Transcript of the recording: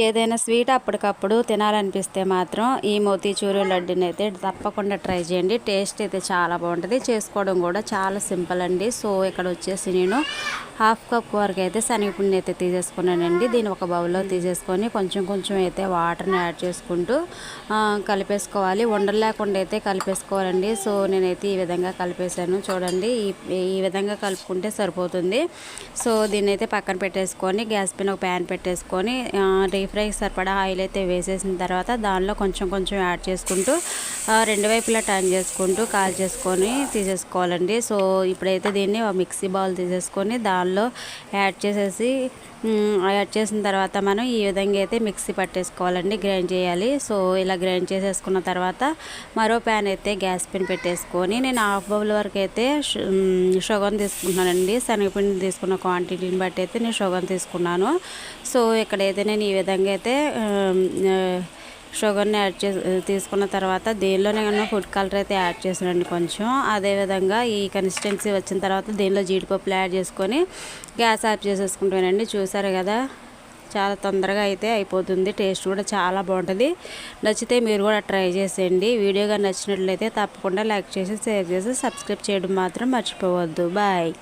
ఏదైనా స్వీట్ అప్పటికప్పుడు తినాలనిపిస్తే మాత్రం ఈ మోతీచూరు లడ్డూని అయితే తప్పకుండా ట్రై చేయండి. టేస్ట్ అయితే చాలా బాగుంటుంది, చేసుకోవడం కూడా చాలా సింపుల్ అండి. సో ఇక్కడ వచ్చేసి నేను హాఫ్ కప్ వరకు అయితే శనగపిండి అయితే తీసేసుకున్నానండి. దీన్ని ఒక బౌల్లో తీసేసుకొని కొంచెం కొంచెం అయితే వాటర్ని యాడ్ చేసుకుంటూ కలిపేసుకోవాలి. ఉండలు లేకుండా అయితే కలిపేసుకోవాలండి. సో నేనైతే ఈ విధంగా కలిపేసాను చూడండి. ఈ విధంగా కలుపుకుంటే సరిపోతుంది. సో దీన్ని అయితే పక్కన పెట్టేసుకొని గ్యాస్ పైన ఒక ప్యాన్ పెట్టేసుకొని డీప్ ఫ్రైకి సరిపడా ఆయిల్ అయితే వేసేసిన తర్వాత దానిలో కొంచెం కొంచెం యాడ్ చేసుకుంటూ రెండు వైపులా టర్న్ చేసుకుంటూ కాల్ చేసుకొని తీసేసుకోవాలండి. సో ఇప్పుడైతే దీన్ని మిక్సీ బౌల్ తీసేసుకొని దానిలో యాడ్ చేసిన తర్వాత మనం ఈ విధంగా అయితే మిక్సీ పట్టేసుకోవాలండి, గ్రైండ్ చేయాలి. సో ఇలా గ్రైండ్ చేసేసుకున్న తర్వాత మరో ప్యాన్ అయితే గ్యాస్ పైన పెట్టేసుకొని నేను హాఫ్ బౌల్ వరకు అయితే షుగర్ తీసుకుంటున్నానండి. శనగపిండి తీసుకున్న క్వాంటిటీని బట్టి అయితే నేను షుగర్ తీసుకున్నాను. సో ఇక్కడైతే నేను ఈ విధంగా అయితే షుగర్ని తీసుకున్న తర్వాత దీనిలో నేను ఫుడ్ కలర్ అయితే యాడ్ చేసానండి కొంచెం. అదేవిధంగా ఈ కన్సిస్టెన్సీ వచ్చిన తర్వాత దీనిలో జీడిపప్పులు యాడ్ చేసుకొని గ్యాస్ ఆఫ్ చేసేసుకుంటానండి. చూసారు కదా, చాలా తొందరగా అయితే అయిపోతుంది. టేస్ట్ కూడా చాలా బాగుంటుంది. నచ్చితే మీరు కూడా ట్రై చేసేయండి. వీడియోగా నచ్చినట్లయితే తప్పకుండా లైక్ చేసి షేర్ చేసి సబ్స్క్రైబ్ చేయడం మాత్రం మర్చిపోవద్దు. బాయ్.